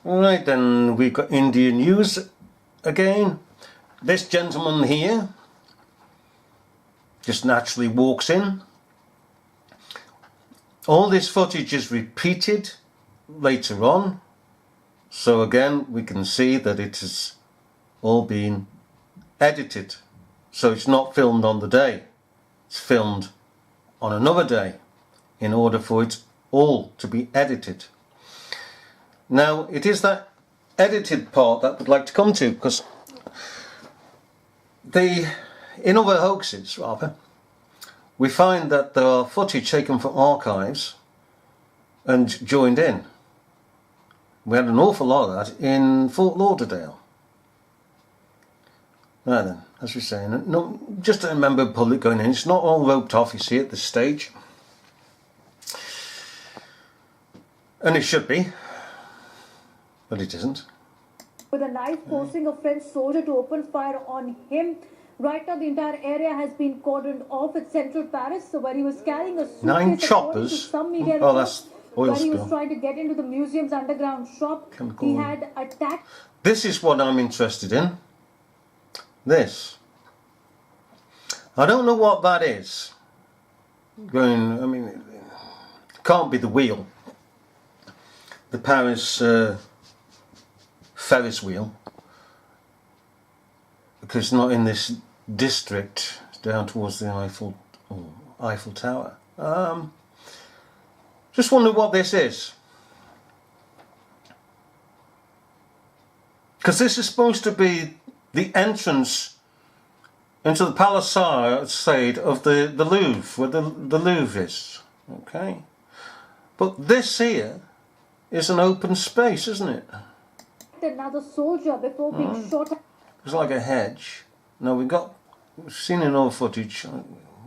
Alright, then we've got Indian news again. This gentleman here just naturally walks in. All this footage is repeated later on, so again we can see that it has all been edited. So it's not filmed on the day, it's filmed on another day in order for it all to be edited. Now it is that edited part that we'd like to come to, because in other hoaxes rather, we find that there are footage taken from archives and joined in. We had an awful lot of that in Fort Lauderdale. Now then, as we're saying, no, just to remember public going in, it's not all roped off, you see, at this stage. And it should be, but it isn't. With a knife forcing a French soldier to open fire on him. Right now the entire area has been cordoned off at central Paris, so where he was carrying a suitcase, 9 choppers. Some media Oh, that's oil where spill. he was trying to get into the museum's underground shop. He had attacked. This is what I'm interested in. This. I don't know what that is. I mean, it can't be the wheel. The Paris Ferris wheel. Because it's not in this district, it's down towards the Eiffel Tower. Just wonder what this is. Because this is supposed to be the entrance into the palisade of the Louvre, where the Louvre is. Okay? But this here is an open space, isn't it? Another soldier before being shot. It's like a hedge. Now we've seen in all footage,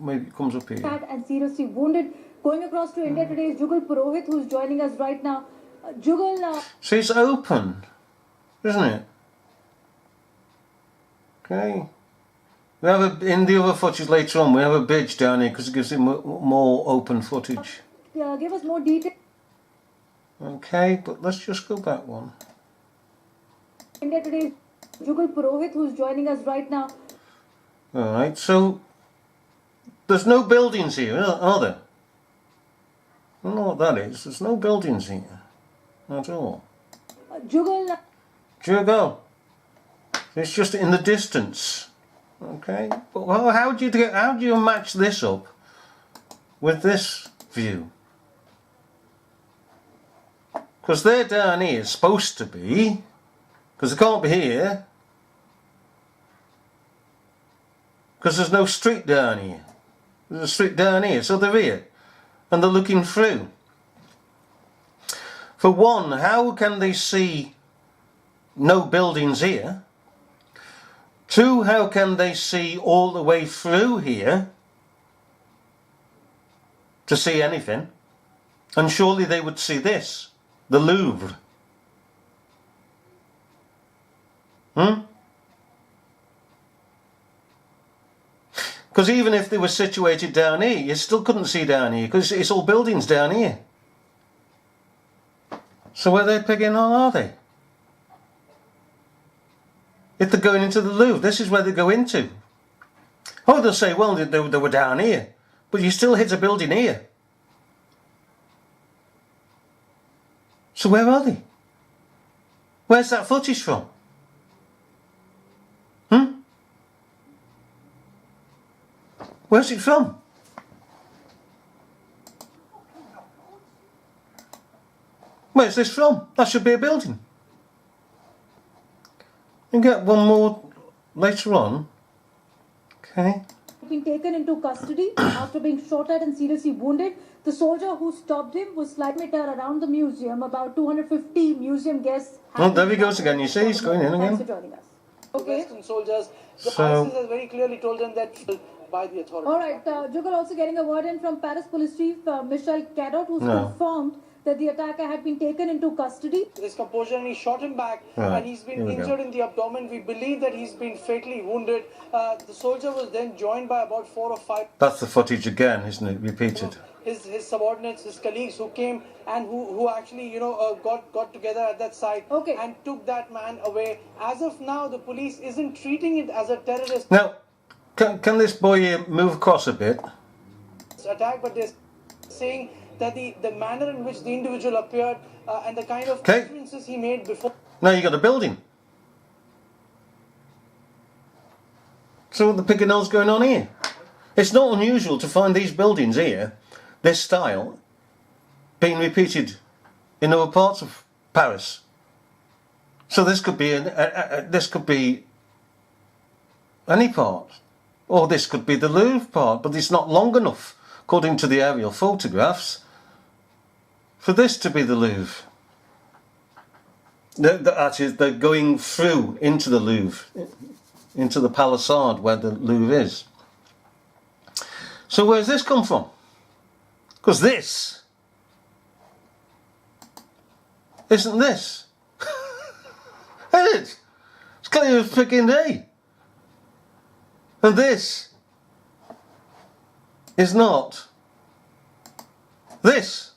maybe it comes up here. And seriously wounded. Going across to India today is Jugal Purohit, who's joining us right now. Jugal. See, it's open, isn't it? Okay. We have in the other footage later on, we have a bridge down here because it gives it more open footage. Give us more detail. Okay, but let's just go back one. India today. Jugal Purohit, who's joining us right now. Alright, so there's no buildings here, are there? I don't know what that is. There's no buildings here at all. Jugal. It's just in the distance. Okay, but how do you match this up with this view? Because they're down here, supposed to be. Because they can't be here. Because there's no street down here. There's a street down here, so they're here. And they're looking through. For one, how can they see no buildings here? Two, how can they see all the way through here to see anything? And surely they would see this, the Louvre. Because even if they were situated down here, you still couldn't see down here because it's all buildings down here. So where they're pegging on, are they? If they're going into the Louvre, this is where they go into. Oh, they'll say, well, they were down here, but you still hit a building here. So where are they? Where's that footage from? Where's it from? Where's this from? That should be a building. You get one more later on. Okay. Been taken into custody after being shot at and seriously wounded. The soldier who stopped him was sliding around the museum. About 250 museum guests. Oh, there he goes again. You see, he's going in again. Thanks for joining us. Okay. Western soldiers. The ISIS has very clearly told them that by the authorities. All right. Jugal also getting a word in from Paris Police Chief Michel Cadot, who's confirmed that the attacker had been taken into custody. His composure, and he shot him back, Right. and he's been Here we go. injured in the abdomen. We believe that he's been fatally wounded. The soldier was then joined by about 4 or 5. That's the footage again, isn't it? Repeated. His subordinates, his colleagues who came and who actually, got together at that site Okay. and took that man away. As of now, the police isn't treating it as a terrorist Now, can this boy here move across a bit? attack, but they're saying that the manner in which the individual appeared and the kind of Okay. utterances he made before. Now you got a building. So what the picking hell's going on here? It's not unusual to find these buildings here, this style, being repeated in other parts of Paris. So this could be this could be any part, or this could be the Louvre part, but it's not long enough, according to the aerial photographs, for this to be the Louvre. Actually, they're going through into the Louvre, into the palisade where the Louvre is. So where's this come from? Because this isn't this. Is it? It's clear as freaking day. And this is not this.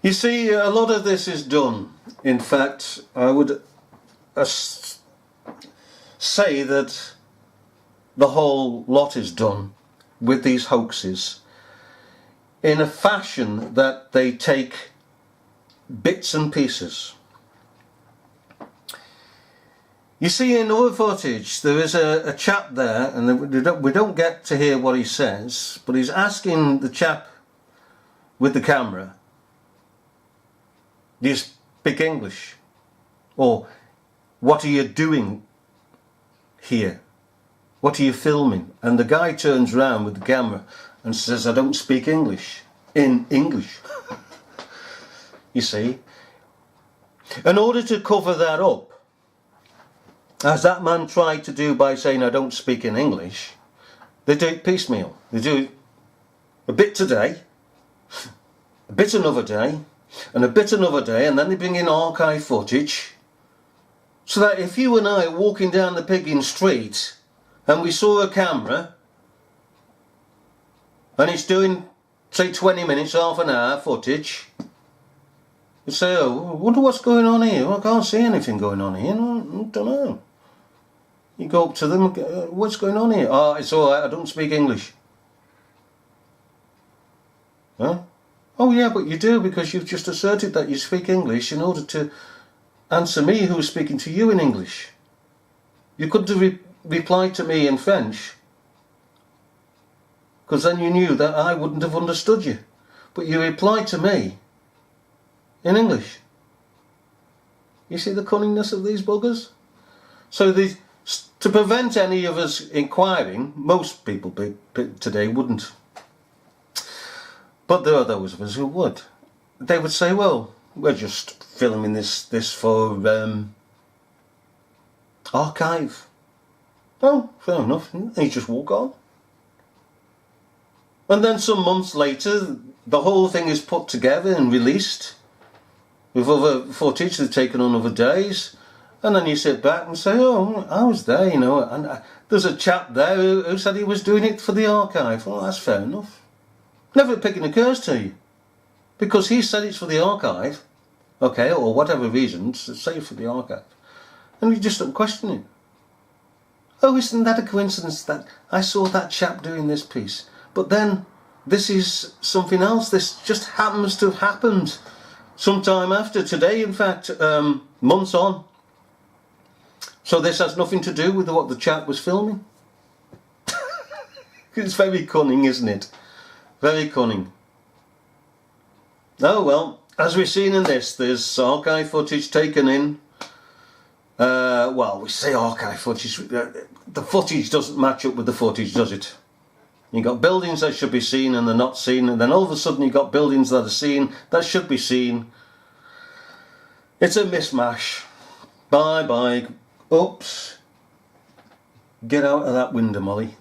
You see, a lot of this is done. In fact, I would say that the whole lot is done with these hoaxes in a fashion that they take bits and pieces. You see, in other footage, there is a chap there, and we don't get to hear what he says, but he's asking the chap with the camera, do you speak English? Or, what are you doing here? What are you filming? And the guy turns around with the camera and says, I don't speak English. In English. You see? In order to cover that up, as that man tried to do by saying, I don't speak in English, they do it piecemeal. They do it a bit today, a bit another day, and a bit another day, and then they bring in archive footage, so that if you and I are walking down the Piggin Street and we saw a camera and it's doing, say, 20 minutes, half an hour footage, you say, oh, I wonder what's going on here. Well, I can't see anything going on here. No, I don't know. You go up to them, what's going on here? Oh, it's all right, I don't speak English. Huh? Oh yeah, but you do, because you've just asserted that you speak English in order to answer me who is speaking to you in English. You couldn't have replied to me in French, because then you knew that I wouldn't have understood you. But you replied to me in English. You see the cunningness of these buggers? So to prevent any of us inquiring, most people today wouldn't. But there are those of us who would. They would say, well, we're just filming this for archive. Oh, fair enough. And you just walk on. And then some months later, the whole thing is put together and released with other footage they've taken on other days. And then you sit back and say, oh, I was there, you know. And there's a chap there who said he was doing it for the archive. Well, that's fair enough. Never a picking occurs to you. Because he said it's for the archive, okay, or whatever reasons, say for the archive. And you just don't question it. Oh, isn't that a coincidence that I saw that chap doing this piece? But then, this is something else. This just happens to have happened sometime after today, in fact, months on. So this has nothing to do with what the chap was filming. It's very cunning, isn't it? Very cunning. Oh well, as we've seen in this, there's archive footage taken in. Well, we say archive footage. The footage doesn't match up with the footage, does it? You've got buildings that should be seen and they're not seen, and then all of a sudden you've got buildings that are seen that should be seen. It's a mismatch. Bye bye. Oops. Get out of that window, Molly.